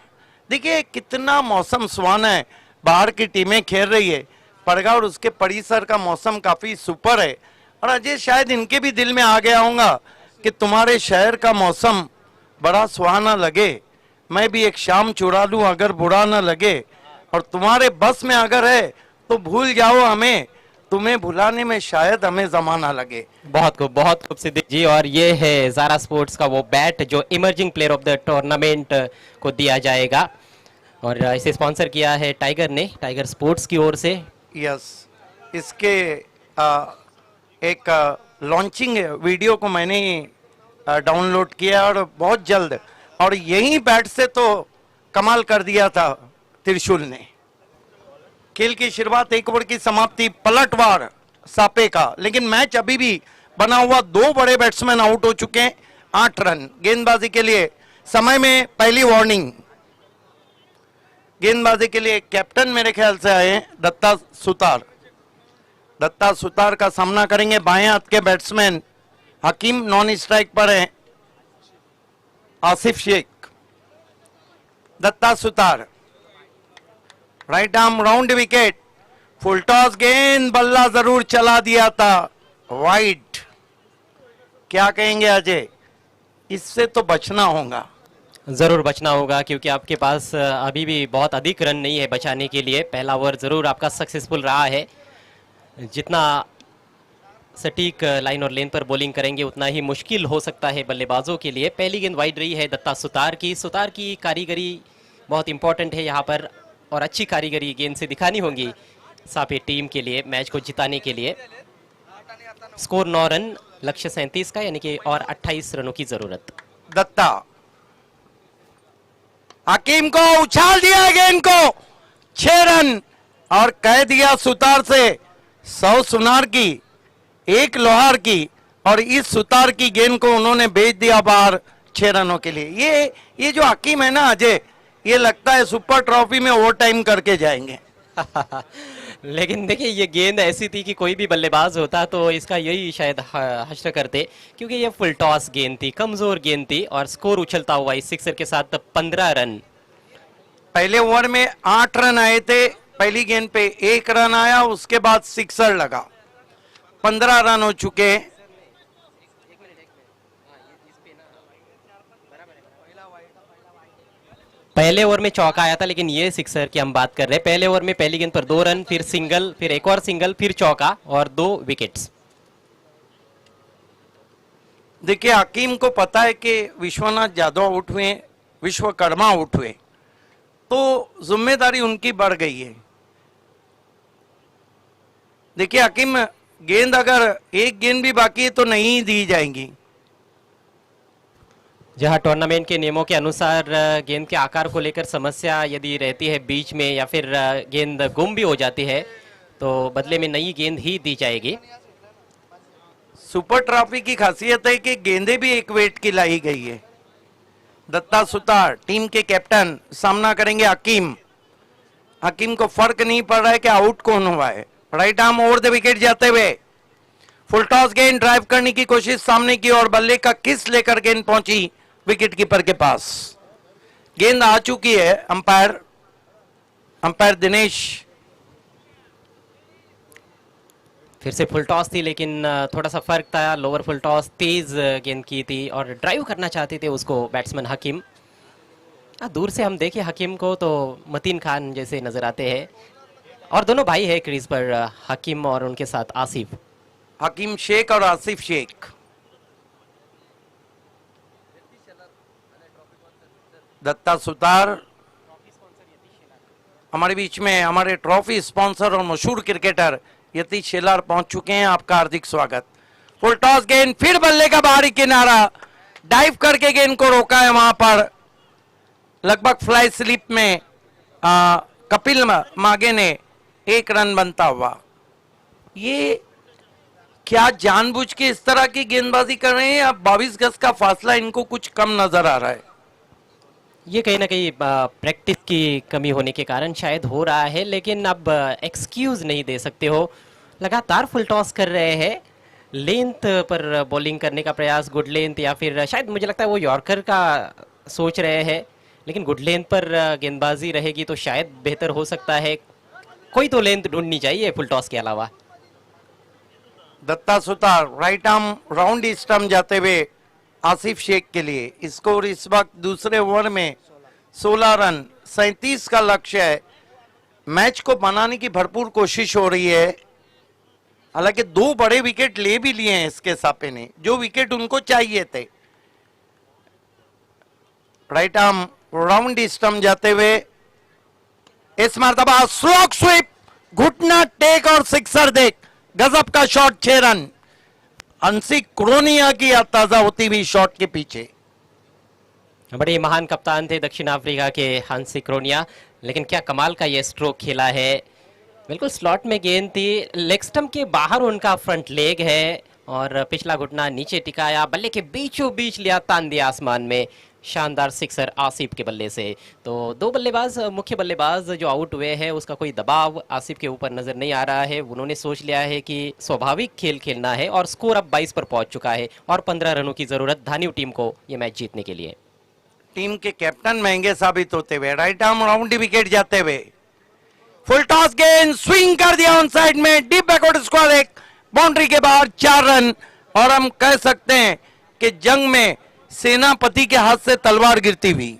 देखिए कितना मौसम सुहाना है, बाहर की टीमें खेल रही है, पड़गा और उसके परिसर का मौसम काफी सुपर है। और अजय शायद इनके भी दिल में आ गया होगा कि तुम्हारे शहर का मौसम बड़ा सुहाना लगे, मैं भी एक शाम चुरा लूं अगर बुरा ना लगे, और तुम्हारे बस में अगर है तो भूल जाओ हमें, तुम्हें भुलाने में शायद हमें जमाना लगे। बहुत खूब सिद्दीक जी। और ये है ज़ारा स्पोर्ट्स का वो बैट जो emerging player of the tournament को दिया जाएगा और इसे स्पॉन्सर किया है टाइगर ने, टाइगर स्पोर्ट्स की ओर से। यस, इसके एक लॉन्चिंग वीडियो को मैंने डाउनलोड किया और बहुत जल्द, और यही बैट से तो कमाल कर दिया था त्रिशूल ने। खेल की शुरुआत, 1 ओवर की समाप्ति, पलटवार सापे का, लेकिन मैच अभी भी बना हुआ, 2 बड़े बैट्समैन आउट हो चुके हैं, 8 रन गेंदबाजी के लिए। समय में पहली वार्निंग गेंदबाजी के लिए कैप्टन मेरे ख्याल से आए हैं दत्ता सुतार। दत्ता सुतार का सामना करेंगे बाएं हाथ के बैट्समैन हकीम, नॉन स्ट्राइक पर हैं Asif Shaikh. Datta Sutar right arm round wicket, full toss गेंद, बल्ला जरूर चला दिया था, वाइड। क्या कहेंगे अजय, इससे तो बचना होगा। जरूर बचना होगा क्योंकि आपके पास अभी भी बहुत अधिक रन नहीं है बचाने के लिए। पहला ओवर जरूर आपका सक्सेसफुल रहा है, जितना सटीक लाइन और लेन पर बॉलिंग करेंगे उतना ही मुश्किल हो सकता है बल्लेबाजों के लिए। पहली गेंद वाइड रही है दत्ता सुतार की। सुतार की कारीगरी बहुत इंपॉर्टेंट है यहाँ पर, और अच्छी कारीगरी गेंद से दिखानी होगी सापे टीम के लिए मैच को जिताने के लिए। स्कोर 9 रन, लक्ष्य 37 का, यानी कि और 28 रनों की जरूरत। दत्ता हकीम को उछाल दिया गेंद को, 6 रन, और कह दिया सुतार से 100 सुनार की 1 लोहार की, और इस सुतार की गेंद को उन्होंने भेज दिया बाहर 6 रनों के लिए। ये जो हकीम है ना अजय, ये लगता है सुपर ट्रॉफी में ओवर टाइम करके जाएंगे। लेकिन देखिए ये गेंद ऐसी थी कि कोई भी बल्लेबाज होता तो इसका यही शायद हश्र करते, क्योंकि ये फुल टॉस गेंद थी, कमजोर गेंद थी, और स्कोर उछलता हुआ इस सिक्सर के साथ 15 रन। पहले ओवर में 8 रन आए थे, पहली गेंद पे 1 रन आया, उसके बाद सिक्सर लगा, 15 रन हो चुके। पहले ओवर में चौका आया था, लेकिन ये सिक्सर की हम बात कर रहे हैं। पहले ओवर में पहली गेंद पर 2 रन, फिर सिंगल, फिर एक और सिंगल, फिर चौका और 2 विकेट्स। देखिए हकीम को पता है कि विश्वनाथ यादव आउट हुए, विश्वकर्मा आउट हुए, तो जिम्मेदारी उनकी बढ़ गई है। देखिए हकीम, गेंद अगर एक गेंद भी बाकी है तो नहीं दी जाएंगी। जहां टूर्नामेंट के नियमों के अनुसार गेंद के आकार को लेकर समस्या यदि रहती है बीच में, या फिर गेंद गुम भी हो जाती है, तो बदले में नई गेंद ही दी जाएगी। सुपर ट्रॉफी की खासियत है कि गेंदें भी एक वेट की लाई गई है। दत्ता सुतार टीम के कैप्टन सामना करेंगे हकीम। हकीम को फर्क नहीं पड़ रहा है कि आउट कौन हुआ है। Right arm over the wicket जाते हुए फुल टॉस गेंद, ड्राइव करने की कोशिश सामने की और बल्ले का किस लेकर गेंद पहुंची विकेट कीपर के पास। गेंद आ चुकी है, अंपायर दिनेश। फिर से फुल टॉस थी, लेकिन थोड़ा सा फर्क था। लोअर फुल टॉस तेज गेंद की थी और ड्राइव करना चाहते थे उसको बैट्समैन हकीम। दूर से हम देखें हकीम को तो मतीन खान जैसे नजर आते हैं, और दोनों भाई है क्रीज पर, हकीम और उनके साथ आसिफ। हकीम शेख और आसिफ शेख। दत्ता सुतार हमारे बीच में, हमारे ट्रॉफी स्पॉन्सर और मशहूर क्रिकेटर यतीश शेलार पहुंच चुके हैं। आपका हार्दिक स्वागत। फुल टॉस गेंद, फिर बल्ले का बाहरी किनारा, डाइव करके गेंद को रोका है वहां पर, लगभग फ्लाई स्लिप में कपिल मागे ने 1 रन बनता हुआ। ये क्या जानबूझ के इस तरह की गेंदबाजी कर रहे हैं, अब 22 गज का फासला इनको कुछ कम नजर आ रहा है। ये कहीं ना कहीं प्रैक्टिस की कमी होने के कारण शायद हो रहा है, लेकिन अब एक्सक्यूज नहीं दे सकते हो। लगातार फुल टॉस कर रहे हैं, लेंथ पर बॉलिंग करने का प्रयास, गुड लेंथ, या फिर शायद मुझे लगता है वो यॉर्कर का सोच रहे हैं, लेकिन गुड लेंथ पर गेंदबाजी रहेगी तो शायद बेहतर हो सकता है। कोई तो लेंथ ढूंढनी चाहिए फुल टॉस के अलावा। Datta Sutar right arm round stump जाते हुए आसिफ शेख के लिए। स्कोर इस वक्त दूसरे ओवर में 16 रन, 37 का लक्ष्य है। मैच को बनाने की भरपूर कोशिश हो रही है, हालांकि 2 बड़े विकेट ले भी लिए हैं इसके सापे ने, जो विकेट उनको चाहिए थे। राइट आर्म राउंड स्टंप जाते हुए इस मरतबा स्लोक स्वीप, घुटना टेक और सिक्सर देख, गजब का शॉट, 6 रन। हंसी क्रोनिया की ताजा होती हुई शॉट के पीछे। बड़े महान कप्तान थे दक्षिण अफ्रीका के हंसी क्रोनिया, लेकिन क्या कमाल का ये स्ट्रोक खेला है। बिल्कुल स्लॉट में गेंद थी, लेग स्टंप के बाहर उनका फ्रंट लेग है और पिछला घुटना नीचे टिकाया, बल्ले के बीचों बीच लिया, तान दिया आसमान में। शानदार सिक्सर आसिफ के बल्ले से। तो दो बल्लेबाज, मुख्य बल्लेबाज जो आउट हुए हैं, उसका कोई दबाव आसिफ के ऊपर नजर नहीं आ रहा है। उन्होंने सोच लिया है कि स्वाभाविक खेल खेलना है और स्कोर अब 22 पर पहुंच चुका है और 15 रनों की जरूरत धान्यू टीम को ये मैच जीतने के लिए। टीम के कैप्टन महंगे साबित होते हुए राइट आर्म राउंड विकेट जाते हुए फुल टॉस गेंद स्विंग कर दिया ऑन साइड में, डीप बैकवर्ड स्क्वायर, एक बाउंड्री के बाहर 4 रन। और हम कह सकते हैं कि जंग में सेनापति के हाथ से तलवार गिरती हुई।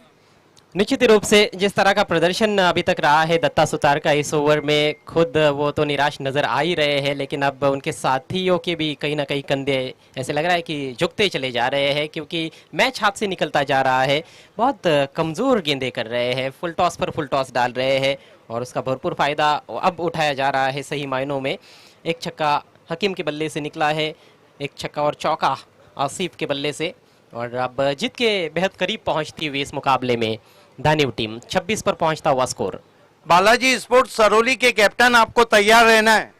निश्चित रूप से जिस तरह का प्रदर्शन अभी तक रहा है दत्ता सुतार का इस ओवर में, खुद वो तो निराश नजर आ ही रहे हैं, लेकिन अब उनके साथियों के भी कहीं ना कहीं कंधे ऐसे लग रहा है कि झुकते चले जा रहे हैं, क्योंकि मैच हाथ से निकलता जा रहा है। बहुत कमजोर गेंदें कर रहे हैं, फुल टॉस पर फुल टॉस डाल रहे हैं और उसका भरपूर फायदा अब उठाया जा रहा है सही मायनों में। एक छक्का हकीम के बल्ले से निकला है, एक छक्का और चौका आसिफ के बल्ले से, और अब जीत के बेहद करीब पहुंचती हुई इस मुकाबले में धान्यू टीम 26 पर पहुंचता हुआ स्कोर। बालाजी स्पोर्ट्स सरोली के कैप्टन, आपको तैयार रहना है।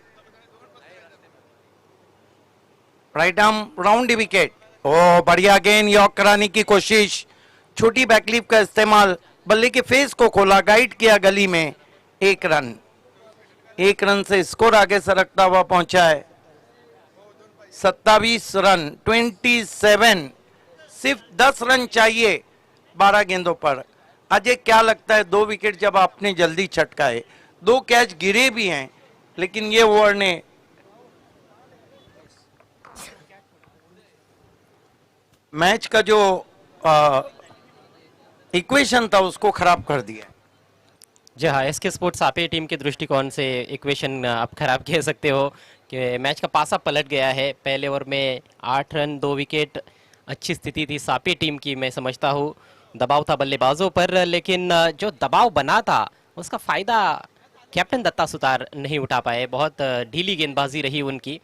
राइट आर्म राउंड विकेट, ओ बढ़िया गेंद, यॉक कराने की कोशिश, छोटी बैकलीफ का इस्तेमाल, बल्ले के फेस को खोला, गाइड किया गली में, 1 रन। 1 रन से स्कोर आगे सरकता हुआ पहुंचा है 27 रन 27। सिर्फ 10 रन चाहिए 12 गेंदों पर। अजय क्या लगता है, 2 विकेट जब आपने जल्दी छटकाए, 2 कैच गिरे भी हैं, लेकिन ये ओवर ने मैच का जो इक्वेशन था उसको खराब कर दिया। जी हाँ, एसके स्पोर्ट्स आपे टीम के दृष्टिकोण से इक्वेशन आप खराब कह सकते हो कि मैच का पासा पलट गया है। पहले ओवर में 8 रन 2 विकेट, अच्छी स्थिति थी सापी टीम की, मैं समझता हूँ। दबाव था बल्लेबाजों पर, लेकिन जो दबाव बना था उसका फायदा कैप्टन दत्ता सुतार नहीं उठा पाए। बहुत ढीली गेंदबाजी रही उनकी,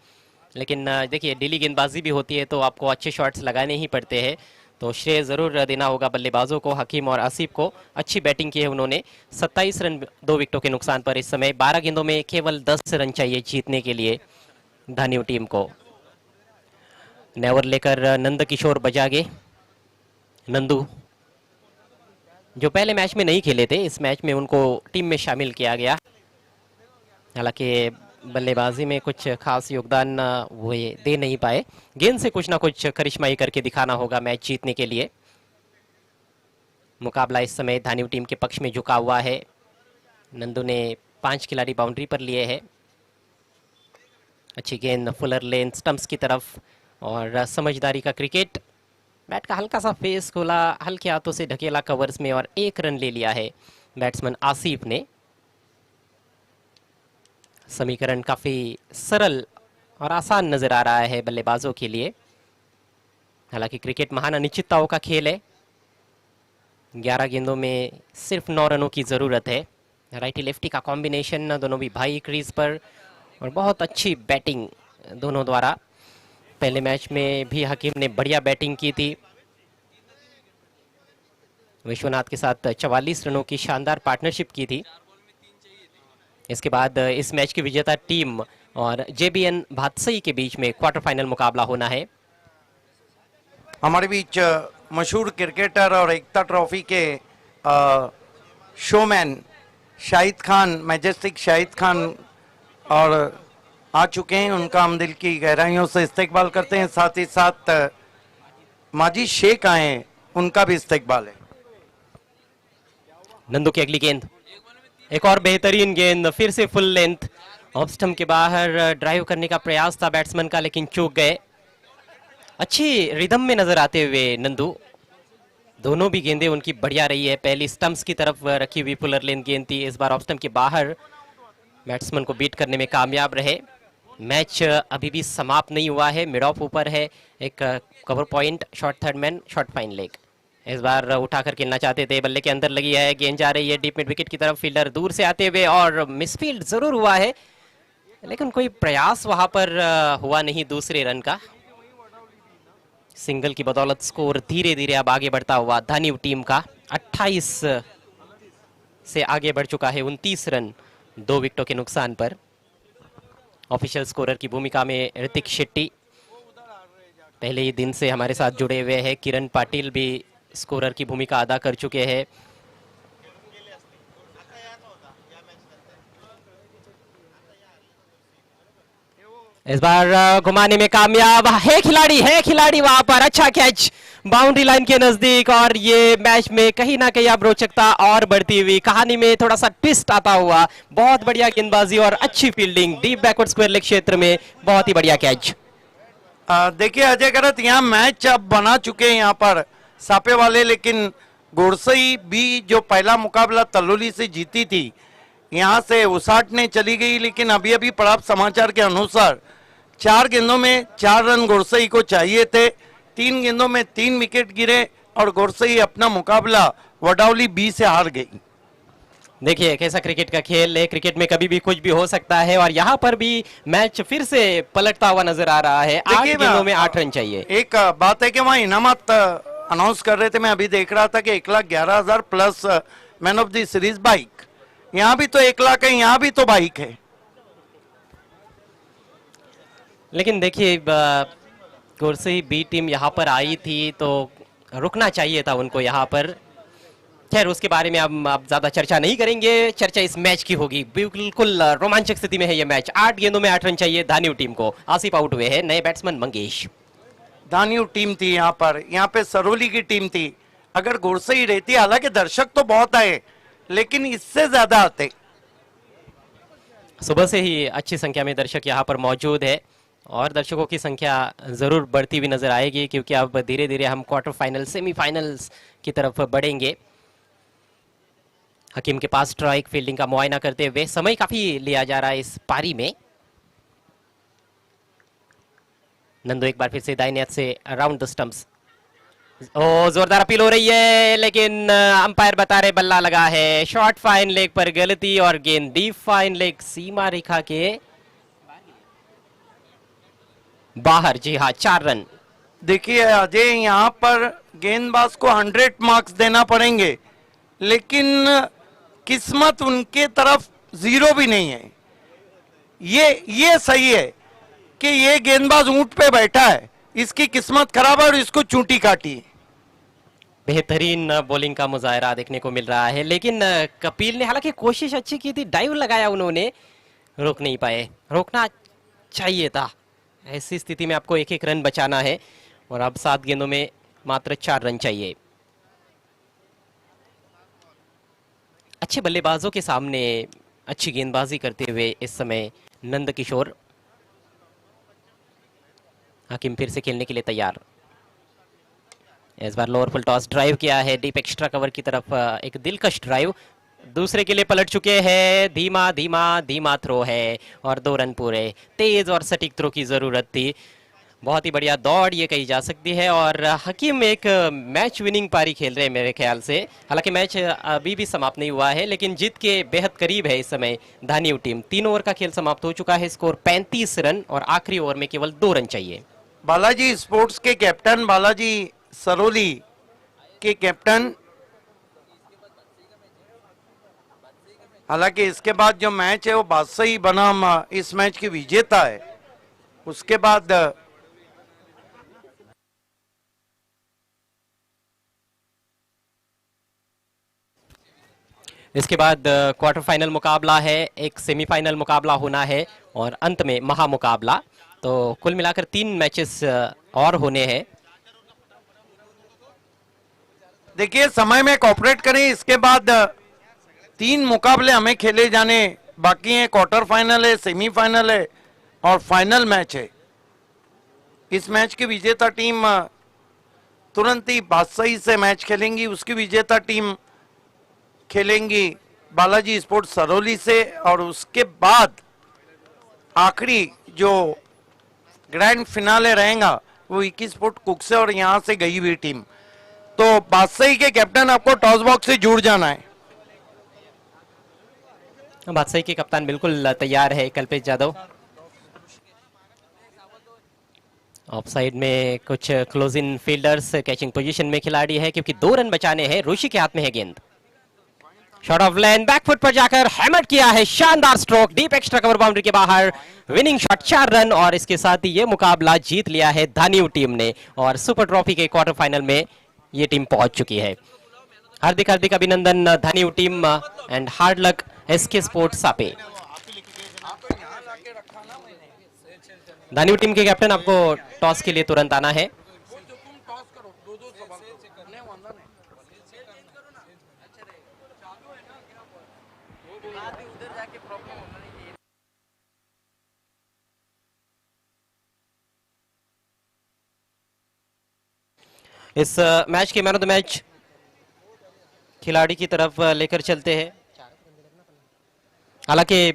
लेकिन देखिए ढीली गेंदबाजी भी होती है तो आपको अच्छे शॉट्स लगाने ही पड़ते हैं। तो श्रेय ज़रूर देना होगा बल्लेबाजों को, हकीम और आसिफ को। अच्छी बैटिंग की है उन्होंने। 27 रन 2 विकेटों के नुकसान पर इस समय 12 गेंदों में केवल 10 रन चाहिए जीतने के लिए धान्यू टीम को। नेवर लेकर नंद किशोर बजागे, नंदू जो पहले मैच में नहीं खेले थे, इस मैच में उनको टीम में शामिल किया गया। हालांकि बल्लेबाजी में कुछ खास योगदान वो ये दे नहीं पाए। गेंद से कुछ ना कुछ करिश्माई करके दिखाना होगा मैच जीतने के लिए। मुकाबला इस समय धान्यू टीम के पक्ष में झुका हुआ है। नंदू ने 5 खिलाड़ी बाउंड्री पर लिए हैं। अच्छी गेंद फुलर लेन स्टंप्स की तरफ और समझदारी का क्रिकेट। बैट का हल्का सा फेस खोला, हल्के हाथों से ढकेला कवर्स में और 1 रन ले लिया है बैट्समैन आसिफ ने। समीकरण काफी सरल और आसान नजर आ रहा है बल्लेबाजों के लिए। हालांकि क्रिकेट महान अनिश्चितताओं का खेल है। 11 गेंदों में सिर्फ 9 रनों की जरूरत है। राइटी लेफ्टी का कॉम्बिनेशन, दोनों भी भाई क्रीज पर, और बहुत अच्छी बैटिंग दोनों द्वारा। पहले मैच में भी हकीम ने बढ़िया बैटिंग की थी, विश्वनाथ के साथ 44 रनों की शानदार पार्टनरशिप की थी। इसके बाद इस मैच की विजेता टीम और जेबीएन भातसई के बीच में क्वार्टर फाइनल मुकाबला होना है। हमारे बीच मशहूर क्रिकेटर और एकता ट्रॉफी के शोमैन शाहिद खान, मैजेस्टिक शाहिद खान और आ चुके हैं। उनका हम दिल की गहराइयों से इस्तकबाल करते हैं। साथ ही साथ माजी शेख आए हैं, उनका भी इस्तकबाल है। नंदू की अगली गेंद, एक और बेहतरीन गेंद, फिर से फुल लेंथ ऑफ स्टंप के बाहर ड्राइव करने का प्रयास था बैट्समैन का, लेकिन चूक गए। अच्छी रिदम में नजर आते हुए नंदू, दोनों भी गेंदें उनकी बढ़िया रही है। पहली स्टंप्स की तरफ रखी हुई फुलर लेंथ गेंद थी, इस बार ऑफ स्टंप के बाहर बैट्समैन को बीट करने में कामयाब रहे। मैच अभी भी समाप्त नहीं हुआ है, मिड ऑफ ऊपर है। एक cover point, short third man, short fine leg. इस बार उठाकर खेलना चाहते थे, बल्ले के अंदर लगी है, गेंद जा रही है डीप मिड विकेट की तरफ, फील्डर दूर से आते हुए, और मिसफील्ड जरूर हुआ है, लेकिन कोई प्रयास वहां पर हुआ नहीं दूसरे रन का। सिंगल की बदौलत स्कोर धीरे धीरे अब आगे बढ़ता हुआ धान्यू टीम का 28 से आगे बढ़ चुका है 29 रन 2 विकेटों के नुकसान पर। ऑफिशियल स्कोरर की भूमिका में ऋतिक शेट्टी पहले ही दिन से हमारे साथ जुड़े हुए हैं। किरण पाटिल भी स्कोरर की भूमिका अदा कर चुके हैं। इस बार घुमाने में कामयाब है खिलाड़ी वहां पर। अच्छा कैच बाउंड्री लाइन के नजदीक, और ये मैच में कहीं ना कहीं अब रोचकता और बढ़ती हुई, कहानी में थोड़ा सा ट्विस्ट आता हुआ। बहुत बढ़िया गेंदबाजी और अच्छी fielding deep backward square leg क्षेत्र में, बहुत ही बढ़िया कैच। देखिए अजय करत, यहाँ मैच अब बना चुके हैं यहाँ पर सापे वाले, लेकिन गोरसई भी जो पहला मुकाबला तलोली से जीती थी, यहाँ से उसाटने चली गई। लेकिन अभी अभी प्राप्त समाचार के अनुसार 4 गेंदों में 4 रन गोरसई को चाहिए थे, 3 गेंदों में 3 विकेट गिरे और गोरसई अपना मुकाबला वडावली बी से हार गई। देखिए कैसा क्रिकेट का खेल है, क्रिकेट में कभी भी कुछ भी हो सकता है, और यहाँ पर भी मैच फिर से पलटता हुआ नजर आ रहा है। 8 गेंदों में 8 रन चाहिए। एक बात है कि वहाँ इनामत अनाउंस कर रहे थे, मैं अभी देख रहा था कि 1,11,000 plus man of the series bike. यहाँ भी तो 1 लाख है, यहाँ भी तो बाइक है। लेकिन देखिए गोरसई बी टीम यहाँ पर आई थी तो रुकना चाहिए था उनको यहाँ पर। खैर उसके बारे में अब ज्यादा चर्चा नहीं करेंगे, चर्चा इस मैच की होगी। बिल्कुल रोमांचक स्थिति में है ये मैच। 8 गेंदों में 8 रन चाहिए धान्यू टीम को। आसिफ आउट हुए हैं, नए बैट्समैन मंगेश। धान्यू टीम थी यहाँ पे सरोली की टीम थी। अगर गोरसई रहती, हालांकि दर्शक तो बहुत आए लेकिन इससे ज्यादा आते। सुबह से ही अच्छी संख्या में दर्शक यहाँ पर मौजूद है, और दर्शकों की संख्या जरूर बढ़ती हुई नजर आएगी, क्योंकि अब धीरे धीरे हम क्वार्टर फाइनल सेमीफाइनल्स की तरफ बढ़ेंगे। हकीम के पास स्ट्राइक फील्डिंग का मुआयना करते हुए समय काफी लिया जा रहा है इस पारी में। नंदो एक बार फिर से दाहिने हाथ से अराउंड द स्टंप्स। ओ जोरदार अपील हो रही है, लेकिन अंपायर बता रहे बल्ला लगा है। शॉर्ट फाइन लेग पर गलती, और गेंद डीप फाइन लेग सीमा रेखा के बाहर। जी हाँ, 4 रन। देखिए अजय, यहाँ पर गेंदबाज को 100 मार्क्स देना पड़ेंगे, लेकिन किस्मत उनके तरफ 0 भी नहीं है। ये सही है कि ये गेंदबाज ऊंट पे बैठा है, इसकी किस्मत खराब है और इसको चूंटी काटी। बेहतरीन बॉलिंग का मुजाहरा देखने को मिल रहा है, लेकिन कपिल ने हालांकि कोशिश अच्छी की थी, डाइव लगाया उन्होंने, रोक नहीं पाए। रोकना चाहिए था। ऐसी स्थिति में आपको 1-1 रन बचाना है, और अब 7 गेंदों में मात्र 4 रन चाहिए। अच्छे बल्लेबाजों के सामने अच्छी गेंदबाजी करते हुए इस समय नंद किशोर। हकीम फिर से खेलने के लिए तैयार। इस बार लोअर फुल टॉस ड्राइव किया है, डीप एक्स्ट्रा कवर की तरफ एक दिलकश ड्राइव। दूसरे के लिए पलट चुके हैं। धीमा धीमा धीमा थ्रो है, और 2 रन पूरे। तेज और सटीक थ्रो की जरूरत थी। बहुत ही बढ़िया दौड़ ये कही जा सकती है, और हकीम एक मैच विनिंग पारी खेल रहे हैं मेरे ख्याल से। हालांकि मैच अभी भी समाप्त नहीं हुआ है, लेकिन जीत के बेहद करीब है इस समय धान्यू टीम। 3 ओवर का खेल समाप्त हो चुका है, स्कोर 35 रन, और आखिरी ओवर में केवल 2 रन चाहिए। बालाजी स्पोर्ट्स के कैप्टन, बालाजी सरोली के कैप्टन, हालांकि इसके बाद जो मैच है वो बादशाही बनाम इस मैच की विजेता है। उसके बाद इसके बाद क्वार्टर फाइनल मुकाबला है, एक सेमीफाइनल मुकाबला होना है, और अंत में महा मुकाबला। तो कुल मिलाकर 3 मैचेस और होने हैं। देखिए समय में कॉपरेट करें, इसके बाद 3 मुकाबले हमें खेले जाने बाकी हैं। क्वार्टर फाइनल है, सेमीफाइनल है और फाइनल मैच है। इस मैच की विजेता टीम तुरंत ही बादशाही से मैच खेलेंगी, उसकी विजेता टीम खेलेंगी बालाजी स्पोर्ट्स सरोली से, और उसके बाद आखिरी जो ग्रैंड फिनाले रहेगा वो 21 फुट कुक से और यहाँ से गई हुई टीम। तो बादशाही के कैप्टन, आपको टॉस बॉक्स से जुड़ जाना है। बादशाही के कप्तान बिल्कुल तैयार है, कल्पेश यादव। ऑफ साइड में कुछ close in fielders catching position में खिलाड़ी है, क्योंकि 2 रन बचाने हैं। ऋषि के हाथ में है गेंद। शॉट ऑफ लेन बैकफुट पर जाकर हैमर किया है, शानदार stroke, deep extra cover boundary के बाहर, विनिंग शॉट 4 रन और इसके साथ ही ये मुकाबला जीत लिया है धानियू टीम ने और सुपर ट्रॉफी के क्वार्टर फाइनल में ये टीम पहुंच चुकी है। हार्दिक हार्दिक अभिनंदन Dhaniyu team and hard luck SK sports सापे। धानियू टीम के कैप्टन आपको टॉस के लिए तुरंत आना है। इस मैच के मैन ऑफ द मैच खिलाड़ी की तरफ लेकर चलते हैं। हालांकि